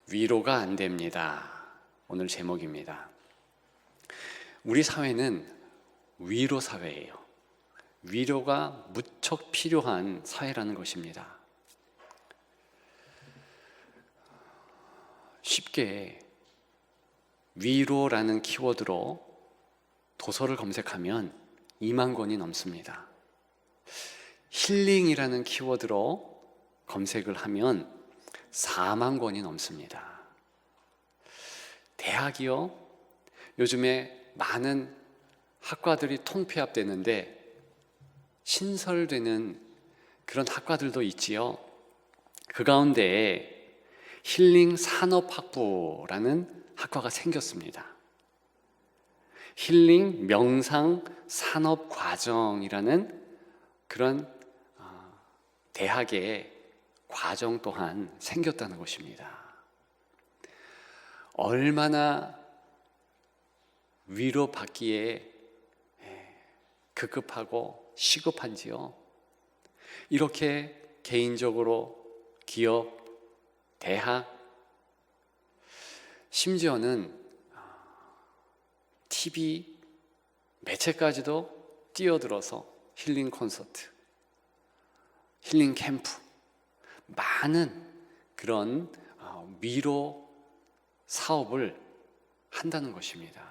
위로가 안 됩니다. 오늘 제목입니다. 우리 사회는 위로 사회예요. 위로가 무척 필요한 사회라는 것입니다. 쉽게 위로라는 키워드로 도서를 검색하면 2만 권이 넘습니다. 힐링이라는 키워드로 검색을 하면 4만 권이 넘습니다. 대학이요, 요즘에 많은 학과들이 통폐합되는데 신설되는 그런 학과들도 있지요. 그 가운데 힐링 산업학부라는 학과가 생겼습니다. 힐링 명상 산업과정이라는 그런 대학의 과정 또한 생겼다는 것입니다. 얼마나 위로받기에 급급하고 시급한지요. 이렇게 개인적으로 기업, 대학, 심지어는 TV, 매체까지도 뛰어들어서 힐링 콘서트, 힐링 캠프, 많은 그런 위로 사업을 한다는 것입니다.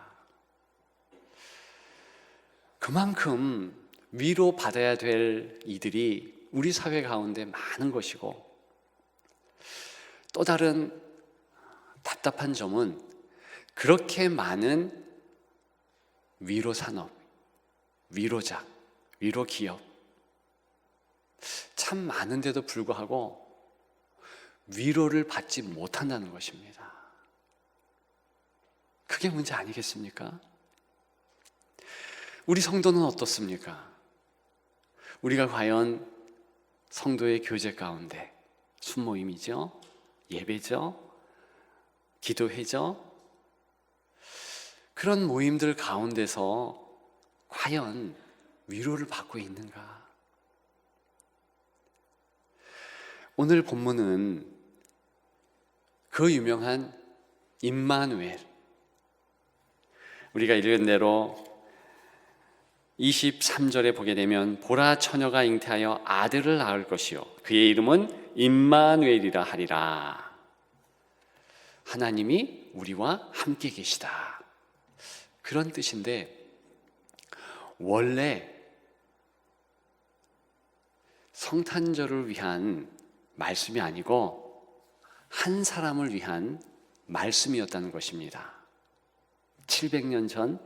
그만큼 위로받아야 될 이들이 우리 사회 가운데 많은 것이고, 또 다른 답답한 점은 그렇게 많은 위로 산업, 위로자, 위로 기업 참 많은데도 불구하고 위로를 받지 못한다는 것입니다. 그게 문제 아니겠습니까? 우리 성도는 어떻습니까? 우리가 과연 성도의 교제 가운데 순모임이죠, 예배죠, 기도회죠, 그런 모임들 가운데서 과연 위로를 받고 있는가? 오늘 본문은 그 유명한 임마누엘, 우리가 읽은 대로 23절에 보게 되면 보라, 처녀가 잉태하여 아들을 낳을 것이요 그의 이름은 임마누엘이라 하리라. 하나님이 우리와 함께 계시다, 그런 뜻인데, 원래 성탄절을 위한 말씀이 아니고 한 사람을 위한 말씀이었다는 것입니다. 700년 전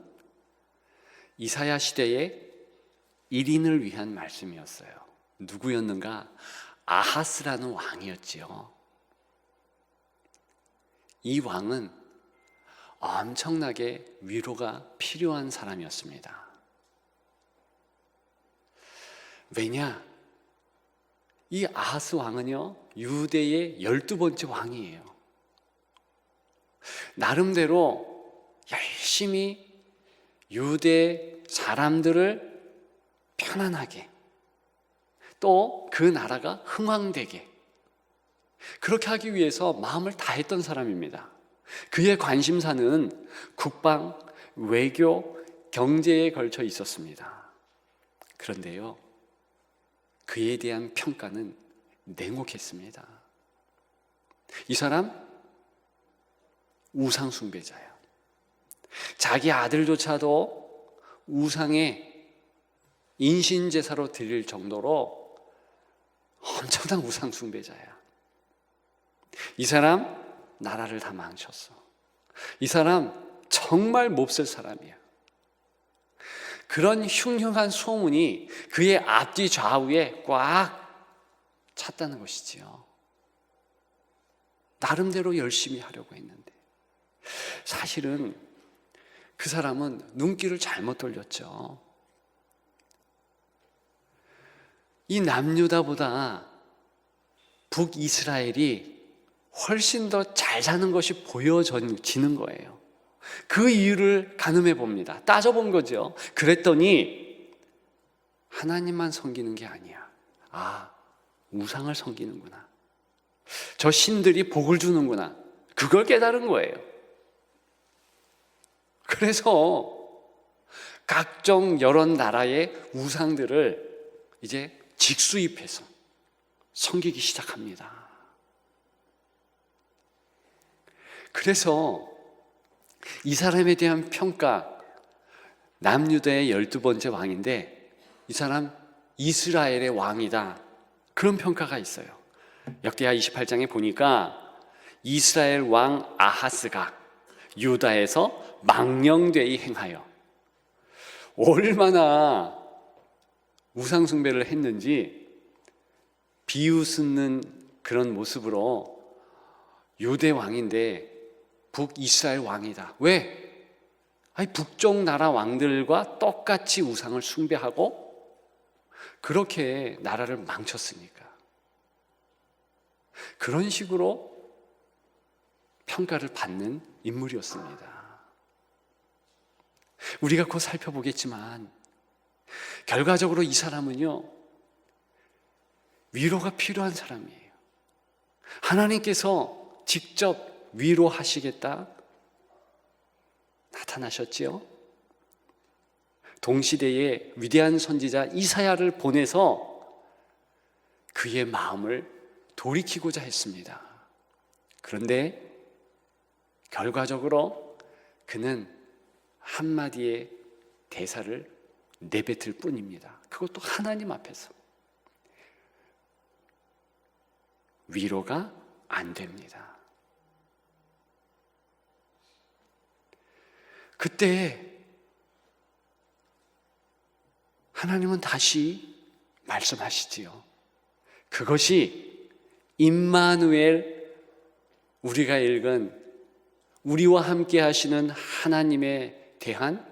이사야 시대에 1인을 위한 말씀이었어요. 누구였는가? 아하스라는 왕이었지요. 이 왕은 엄청나게 위로가 필요한 사람이었습니다. 왜냐? 이 아하스 왕은요, 유대의 12번째 왕이에요. 나름대로 열심히 유대 사람들을 편안하게, 또 그 나라가 흥왕되게 그렇게 하기 위해서 마음을 다했던 사람입니다. 그의 관심사는 국방, 외교, 경제에 걸쳐 있었습니다. 그런데요, 그에 대한 평가는 냉혹했습니다. 이 사람 우상 숭배자예요. 자기 아들조차도 우상의 인신제사로 드릴 정도로 엄청난 우상 숭배자야. 이 사람 나라를 다 망쳤어. 이 사람 정말 몹쓸 사람이야. 그런 흉흉한 소문이 그의 앞뒤 좌우에 꽉 찼다는 것이지요. 나름대로 열심히 하려고 했는데 사실은 그 사람은 눈길을 잘못 돌렸죠. 이 남유다보다 북이스라엘이 훨씬 더 잘 사는 것이 보여지는 거예요. 그 이유를 가늠해 봅니다. 따져본 거죠. 그랬더니 하나님만 섬기는 게 아니야. 우상을 섬기는구나. 저 신들이 복을 주는구나. 그걸 깨달은 거예요. 그래서 각종 여러 나라의 우상들을 이제 직수입해서 섬기기 시작합니다. 그래서 이 사람에 대한 평가, 남유다의 12번째 왕인데 이 사람 이스라엘의 왕이다, 그런 평가가 있어요. 역대하 28장에 보니까 이스라엘 왕 아하스가 유다에서 망령되이 행하여, 얼마나 우상 숭배를 했는지 비웃는 그런 모습으로 유대 왕인데 북이스라엘 왕이다. 왜? 아니, 북쪽 나라 왕들과 똑같이 우상을 숭배하고 그렇게 나라를 망쳤으니까. 그런 식으로 평가를 받는 인물이었습니다. 우리가 곧 살펴보겠지만 결과적으로 이 사람은요, 위로가 필요한 사람이에요. 하나님께서 직접 위로하시겠다 나타나셨지요. 동시대의 위대한 선지자 이사야를 보내서 그의 마음을 돌이키고자 했습니다. 그런데 결과적으로 그는 한마디의 대사를 내뱉을 뿐입니다. 그것도 하나님 앞에서. 위로가 안 됩니다. 그때 하나님은 다시 말씀하시지요. 그것이 임마누엘, 우리가 읽은 우리와 함께 하시는 하나님에 대한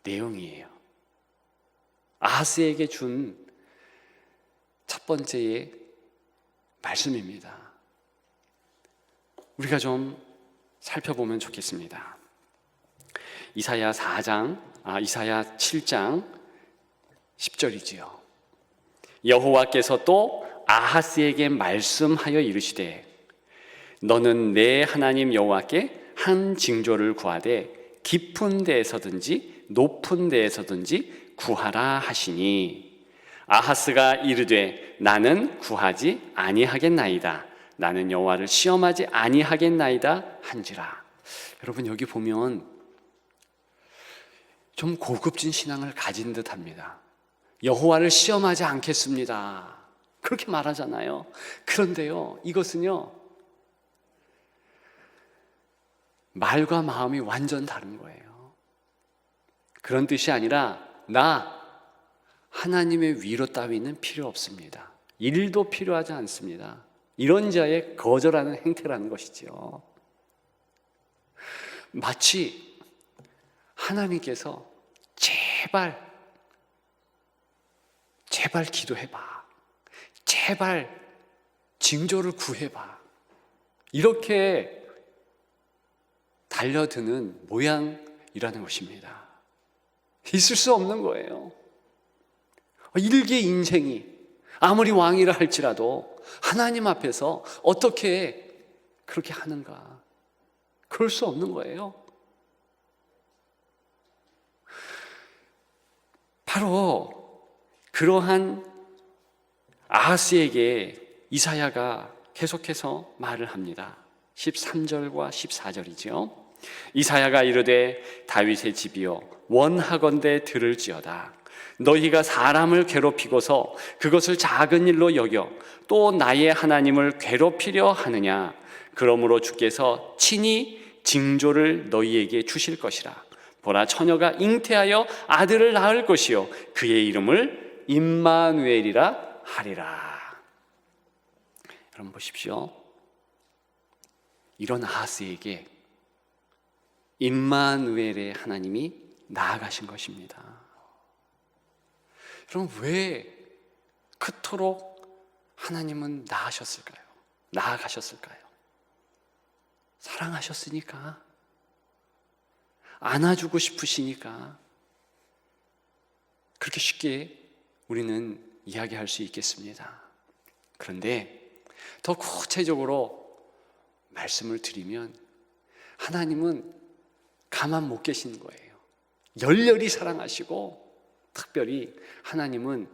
내용이에요. 아하스에게 준 첫 번째의 말씀입니다. 우리가 좀 살펴보면 좋겠습니다. 이사야 7장 10절이지요. 여호와께서 또 아하스에게 말씀하여 이르시되 너는 내 하나님 여호와께 한 징조를 구하되 깊은 데에서든지 높은 데에서든지 구하라 하시니 아하스가 이르되 나는 구하지 아니하겠나이다. 나는 여호와를 시험하지 아니하겠나이다 한지라. 여러분, 여기 보면 좀 고급진 신앙을 가진 듯합니다. 여호와를 시험하지 않겠습니다, 그렇게 말하잖아요. 그런데요, 이것은요 말과 마음이 완전 다른 거예요. 그런 뜻이 아니라 나 하나님의 위로 따위는 필요 없습니다, 일도 필요하지 않습니다, 이런 자의 거절하는 행태라는 것이죠. 마치 하나님께서 제발 기도해봐, 제발 징조를 구해봐, 이렇게 달려드는 모양이라는 것입니다. 있을 수 없는 거예요. 일개 인생이 아무리 왕이라 할지라도 하나님 앞에서 어떻게 그렇게 하는가, 그럴 수 없는 거예요. 바로 그러한 아하스에게 이사야가 계속해서 말을 합니다. 13절과 14절이죠. 이사야가 이르되 다윗의 집이여 원하건대 들을지어다. 너희가 사람을 괴롭히고서 그것을 작은 일로 여겨 또 나의 하나님을 괴롭히려 하느냐. 그러므로 주께서 친히 징조를 너희에게 주실 것이라. 보라, 처녀가 잉태하여 아들을 낳을 것이요 그의 이름을 임마누엘이라 하리라. 여러분 보십시오. 이런 아하스에게 임마누엘의 하나님이 나아가신 것입니다. 여러분, 왜 그토록 하나님은 나아가셨을까요? 사랑하셨으니까, 안아주고 싶으시니까 그렇게 쉽게 우리는 이야기할 수 있겠습니다. 그런데 더 구체적으로 말씀을 드리면 하나님은 가만 못 계시는 거예요. 열렬히 사랑하시고 특별히 하나님은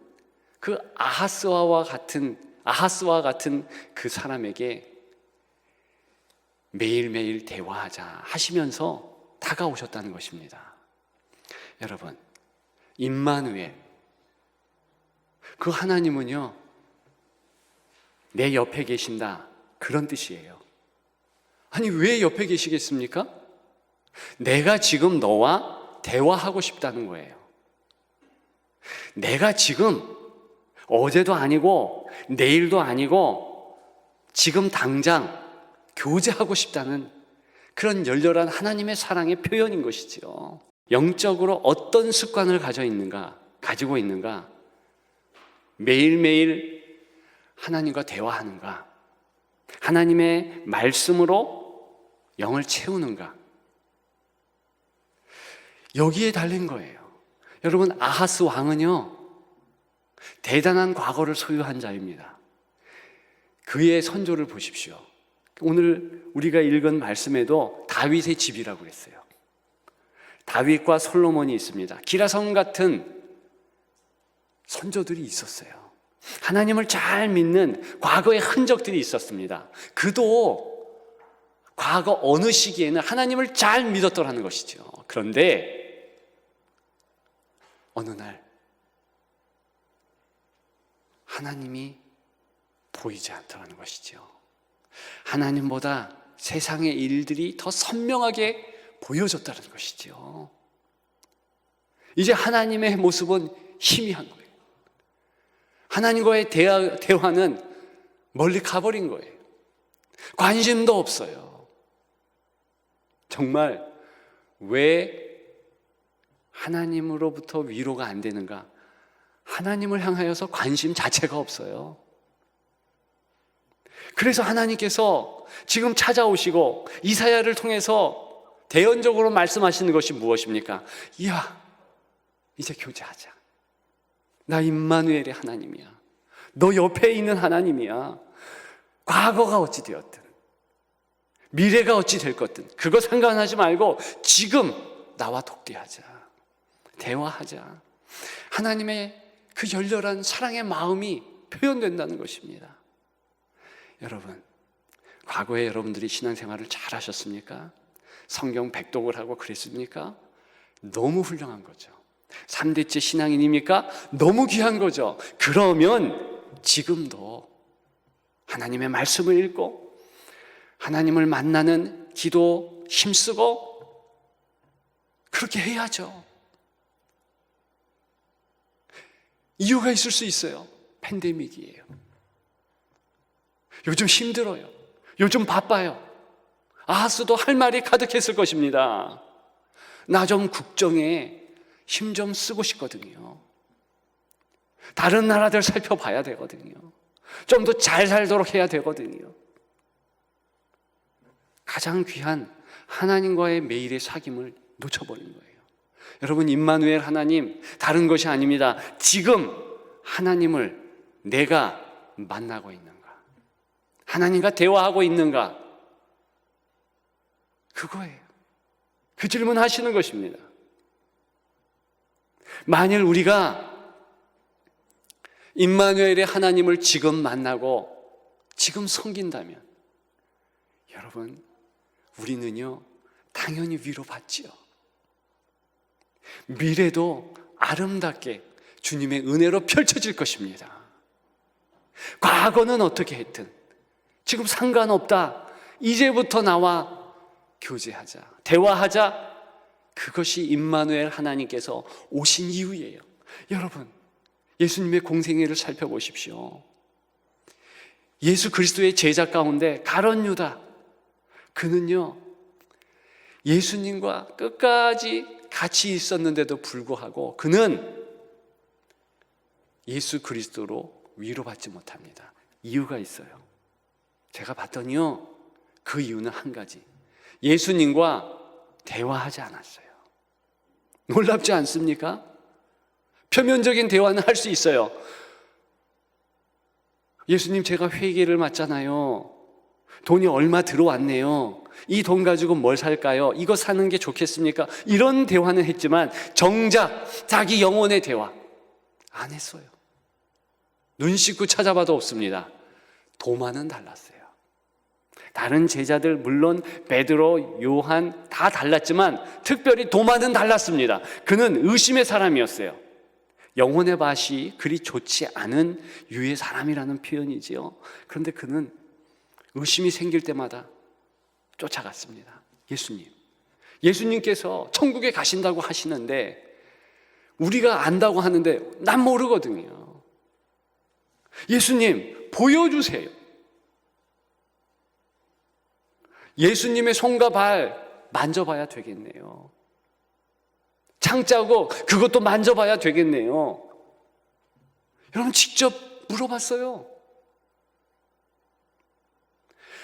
그 아하스와 같은 그 사람에게 매일매일 대화하자 하시면서 다가오셨다는 것입니다. 여러분, 임마누엘, 그 하나님은요, 내 옆에 계신다, 그런 뜻이에요. 아니, 왜 옆에 계시겠습니까? 내가 지금 너와 대화하고 싶다는 거예요. 내가 지금 어제도 아니고 내일도 아니고 지금 당장 교제하고 싶다는 그런 열렬한 하나님의 사랑의 표현인 것이지요. 영적으로 어떤 습관을 가지고 있는가? 매일매일 하나님과 대화하는가? 하나님의 말씀으로 영을 채우는가? 여기에 달린 거예요. 여러분, 아하스 왕은요, 대단한 과거를 소유한 자입니다. 그의 선조를 보십시오. 오늘 우리가 읽은 말씀에도 다윗의 집이라고 그랬어요. 다윗과 솔로몬이 있습니다. 기라성 같은 선조들이 있었어요. 하나님을 잘 믿는 과거의 흔적들이 있었습니다. 그도 과거 어느 시기에는 하나님을 잘 믿었더라는 것이죠. 그런데 어느 날 하나님이 보이지 않더라는 것이죠. 하나님보다 세상의 일들이 더 선명하게 보여졌다는 것이죠. 이제 하나님의 모습은 희미한 거예요. 하나님과의 대화는 멀리 가버린 거예요. 관심도 없어요. 정말 왜 하나님으로부터 위로가 안 되는가? 하나님을 향하여서 관심 자체가 없어요. 그래서 하나님께서 지금 찾아오시고 이사야를 통해서 대언적으로 말씀하시는 것이 무엇입니까? 이야, 이제 교제하자. 나 임마누엘의 하나님이야. 너 옆에 있는 하나님이야. 과거가 어찌 되었든 미래가 어찌 될 것든 그거 상관하지 말고 지금 나와 독대하자. 대화하자. 하나님의 그 열렬한 사랑의 마음이 표현된다는 것입니다. 여러분, 과거에 여러분들이 신앙생활을 잘 하셨습니까? 성경 백독을 하고 그랬습니까? 너무 훌륭한 거죠. 3대째 신앙인입니까? 너무 귀한 거죠. 그러면 지금도 하나님의 말씀을 읽고 하나님을 만나는 기도 힘쓰고 그렇게 해야죠. 이유가 있을 수 있어요. 팬데믹이에요. 요즘 힘들어요. 요즘 바빠요. 아하스도 할 말이 가득했을 것입니다. 나 좀 국정에 힘 좀 쓰고 싶거든요. 다른 나라들 살펴봐야 되거든요. 좀 더 잘 살도록 해야 되거든요. 가장 귀한 하나님과의 매일의 사귐을 놓쳐버린 거예요. 여러분, 임마누엘 하나님 다른 것이 아닙니다. 지금 하나님을 내가 만나고 있는가? 하나님과 대화하고 있는가? 그거예요. 그 질문 하시는 것입니다. 만일 우리가 임마누엘의 하나님을 지금 만나고 지금 섬긴다면 여러분, 우리는요 당연히 위로받지요. 미래도 아름답게 주님의 은혜로 펼쳐질 것입니다. 과거는 어떻게 했든 지금 상관없다. 이제부터 나와 교제하자, 대화하자. 그것이 임마누엘 하나님께서 오신 이유예요. 여러분, 예수님의 공생애를 살펴보십시오. 예수 그리스도의 제자 가운데 가룟 유다, 그는요 예수님과 끝까지 같이 있었는데도 불구하고 그는 예수 그리스도로 위로받지 못합니다. 이유가 있어요. 제가 봤더니요 그 이유는 한 가지, 예수님과 대화하지 않았어요. 놀랍지 않습니까? 표면적인 대화는 할 수 있어요. 예수님, 제가 회개를 맡잖아요. 돈이 얼마 들어왔네요. 이 돈 가지고 뭘 살까요? 이거 사는 게 좋겠습니까? 이런 대화는 했지만 정작 자기 영혼의 대화 안 했어요. 눈 씻고 찾아봐도 없습니다. 도마는 달랐어요. 다른 제자들 물론 베드로, 요한 다 달랐지만 특별히 도마는 달랐습니다. 그는 의심의 사람이었어요. 영혼의 맛이 그리 좋지 않은 유의 사람이라는 표현이지요. 그런데 그는 의심이 생길 때마다 쫓아갔습니다. 예수님께서 천국에 가신다고 하시는데 우리가 안다고 하는데 난 모르거든요. 예수님 보여주세요. 예수님의 손과 발 만져봐야 되겠네요. 창자고 그것도 만져봐야 되겠네요. 여러분 직접 물어봤어요.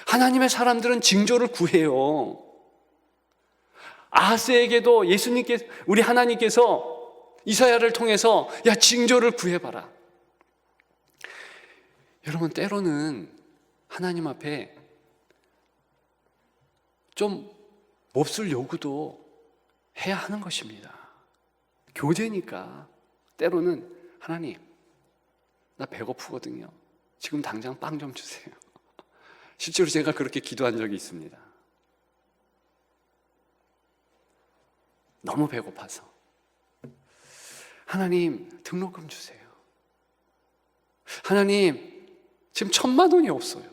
하나님의 사람들은 징조를 구해요. 아하스에게도 우리 하나님께서 이사야를 통해서 야 징조를 구해봐라. 여러분 때로는 하나님 앞에 좀 몹쓸 요구도 해야 하는 것입니다. 교제니까 때로는 하나님 나 배고프거든요. 지금 당장 빵 좀 주세요. 실제로 제가 그렇게 기도한 적이 있습니다. 너무 배고파서 하나님 등록금 주세요. 하나님 지금 1,000만 원이 없어요.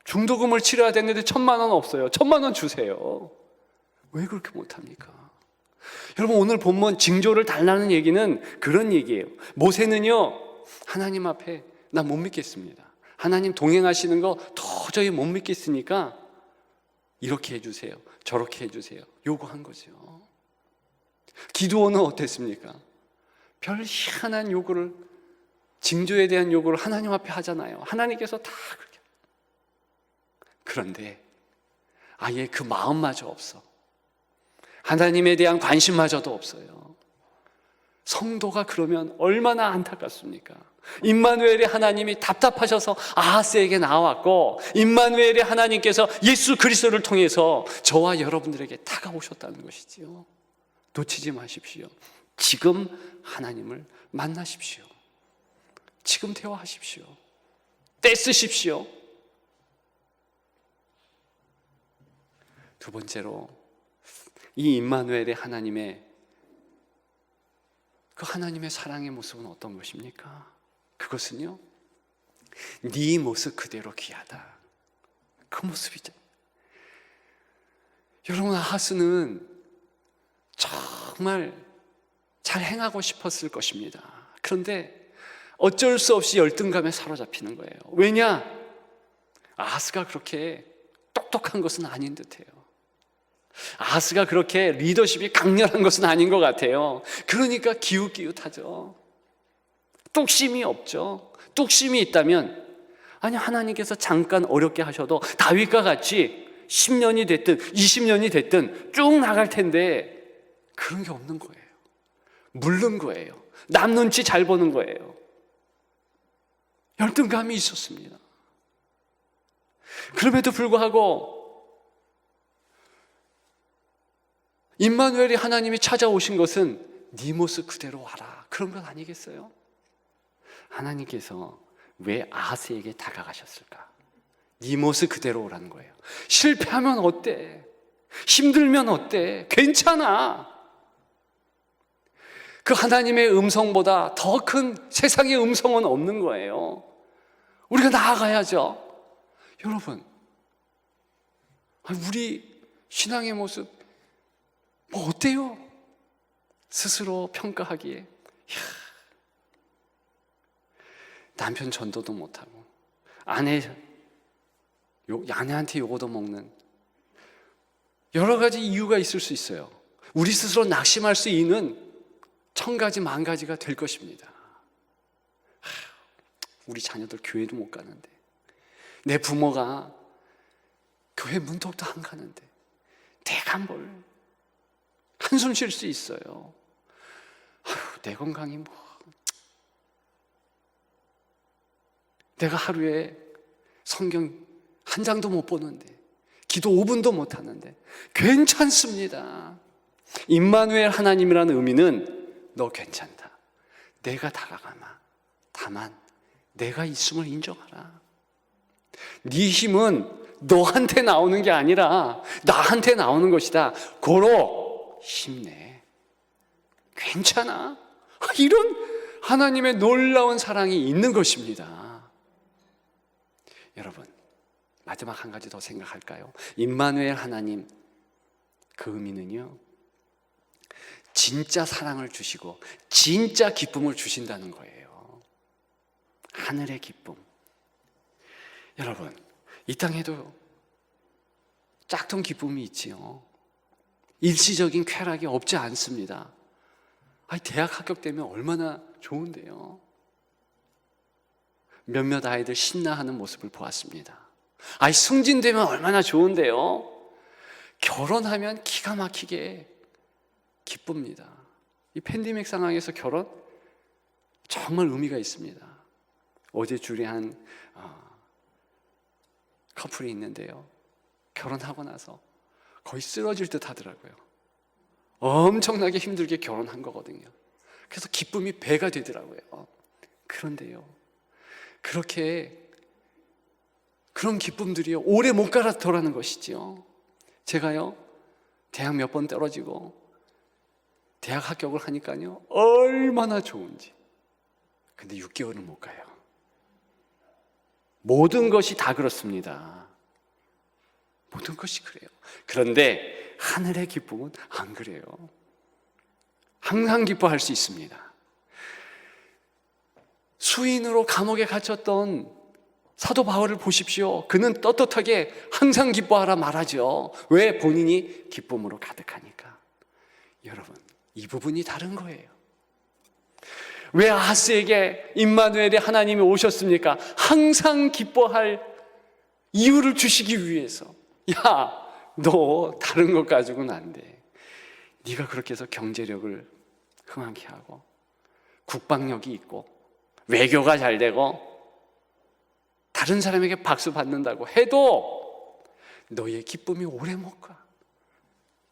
중도금을 치러야 되는데 1,000만 원 없어요. 1,000만 원 주세요. 왜 그렇게 못합니까? 여러분 오늘 본문 징조를 달라는 얘기는 그런 얘기예요. 모세는요 하나님 앞에 나 못 믿겠습니다. 하나님 동행하시는 거 도저히 못 믿겠으니까 이렇게 해주세요. 저렇게 해주세요. 요구한 거죠. 기드온은 어땠습니까? 별 희한한 요구를 징조에 대한 요구를 하나님 앞에 하잖아요. 하나님께서 다 그렇게. 그런데 아예 그 마음마저 없어. 하나님에 대한 관심마저도 없어요. 성도가 그러면 얼마나 안타깝습니까? 임마누엘의 하나님이 답답하셔서 아하스에게 나왔고 임마누엘의 하나님께서 예수 그리스도를 통해서 저와 여러분들에게 다가오셨다는 것이지요. 놓치지 마십시오. 지금 하나님을 만나십시오. 지금 대화하십시오. 떼쓰십시오. 두 번째로 이 임마누엘의 하나님의 그 하나님의 사랑의 모습은 어떤 것입니까? 그것은요 네 모습 그대로 귀하다. 그 모습이죠. 여러분 아하스는 정말 잘 행하고 싶었을 것입니다. 그런데 어쩔 수 없이 열등감에 사로잡히는 거예요. 왜냐? 아하스가 그렇게 똑똑한 것은 아닌 듯해요. 아하스가 그렇게 리더십이 강렬한 것은 아닌 것 같아요. 그러니까 기웃기웃하죠. 뚝심이 없죠. 뚝심이 있다면 아니 하나님께서 잠깐 어렵게 하셔도 다윗과 같이 10년이 됐든 20년이 됐든 쭉 나갈 텐데 그런 게 없는 거예요. 물른 거예요. 남 눈치 잘 보는 거예요. 열등감이 있었습니다. 그럼에도 불구하고 임마누엘이 하나님이 찾아오신 것은 네 모습 그대로 와라 그런 것 아니겠어요? 하나님께서 왜 아하스에게 다가가셨을까? 네 모습 그대로 오라는 거예요. 실패하면 어때? 힘들면 어때? 괜찮아. 그 하나님의 음성보다 더 큰 세상의 음성은 없는 거예요. 우리가 나아가야죠. 여러분 우리 신앙의 모습 뭐 어때요? 스스로 평가하기에 남편 전도도 못하고 아내한테 요거도 먹는 여러 가지 이유가 있을 수 있어요. 우리 스스로 낙심할 수 있는 1,000가지 만가지가 될 것입니다. 우리 자녀들 교회도 못 가는데 내 부모가 교회 문턱도 안 가는데 내가 뭘 한숨 쉴 수 있어요. 내 건강이 내가 하루에 성경 한 장도 못 보는데, 기도 5분도 못 하는데 괜찮습니다. 임마누엘 하나님이라는 의미는 너 괜찮다. 내가 다가가마. 다만 내가 있음을 인정하라. 네 힘은 너한테 나오는 게 아니라 나한테 나오는 것이다. 고로 힘내. 괜찮아. 이런 하나님의 놀라운 사랑이 있는 것입니다. 여러분, 마지막 한 가지 더 생각할까요? 임마누엘 하나님, 그 의미는요, 진짜 사랑을 주시고 진짜 기쁨을 주신다는 거예요. 하늘의 기쁨. 여러분, 이 땅에도 짝퉁 기쁨이 있지요. 일시적인 쾌락이 없지 않습니다. 대학 합격되면 얼마나 좋은데요. 몇몇 아이들 신나하는 모습을 보았습니다. 승진되면 얼마나 좋은데요. 결혼하면 기가 막히게 기쁩니다. 이 팬데믹 상황에서 결혼 정말 의미가 있습니다. 어제 주례한 커플이 있는데요, 결혼하고 나서 거의 쓰러질 듯 하더라고요. 엄청나게 힘들게 결혼한 거거든요. 그래서 기쁨이 배가 되더라고요. 그런데요, 그런 기쁨들이요, 오래 못 가더라는 것이지요. 제가요, 대학 몇 번 떨어지고 대학 합격을 하니까요, 얼마나 좋은지. 근데 6개월은 못 가요. 모든 것이 다 그렇습니다. 모든 것이 그래요. 그런데 하늘의 기쁨은 안 그래요. 항상 기뻐할 수 있습니다. 수인으로 감옥에 갇혔던 사도 바울을 보십시오. 그는 떳떳하게 항상 기뻐하라 말하죠. 왜? 본인이 기쁨으로 가득하니까. 여러분, 이 부분이 다른 거예요. 왜 아하스에게 임마누엘의 하나님이 오셨습니까? 항상 기뻐할 이유를 주시기 위해서. 야, 너 다른 것 가지고는 안 돼. 네가 그렇게 해서 경제력을 흥하게 하고 국방력이 있고 외교가 잘 되고 다른 사람에게 박수 받는다고 해도 너의 기쁨이 오래 못 가.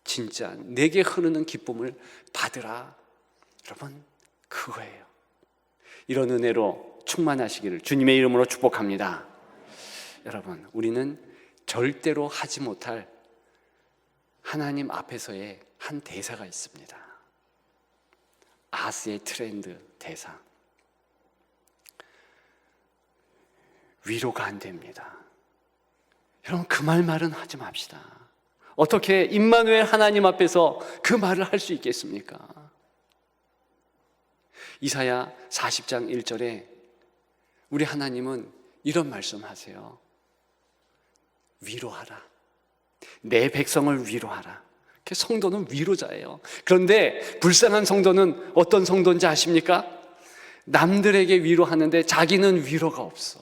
진짜 내게 흐르는 기쁨을 받으라. 여러분, 그거예요. 이런 은혜로 충만하시기를 주님의 이름으로 축복합니다. 여러분, 우리는 절대로 하지 못할 하나님 앞에서의 한 대사가 있습니다. 아하스의 트렌드 대사. 위로가 안 됩니다. 여러분, 그 말은 하지 맙시다. 어떻게 임마누엘 하나님 앞에서 그 말을 할 수 있겠습니까? 이사야 40장 1절에 우리 하나님은 이런 말씀하세요. 위로하라. 내 백성을 위로하라. 성도는 위로자예요. 그런데 불쌍한 성도는 어떤 성도인지 아십니까? 남들에게 위로하는데 자기는 위로가 없어.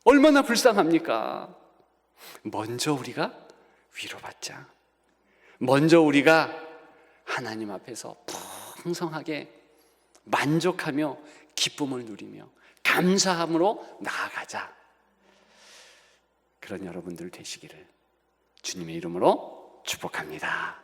얼마나 불쌍합니까? 먼저 우리가 위로받자. 먼저 우리가 하나님 앞에서 풍성하게 만족하며 기쁨을 누리며 감사함으로 나아가자. 그런 여러분들 되시기를 주님의 이름으로 축복합니다.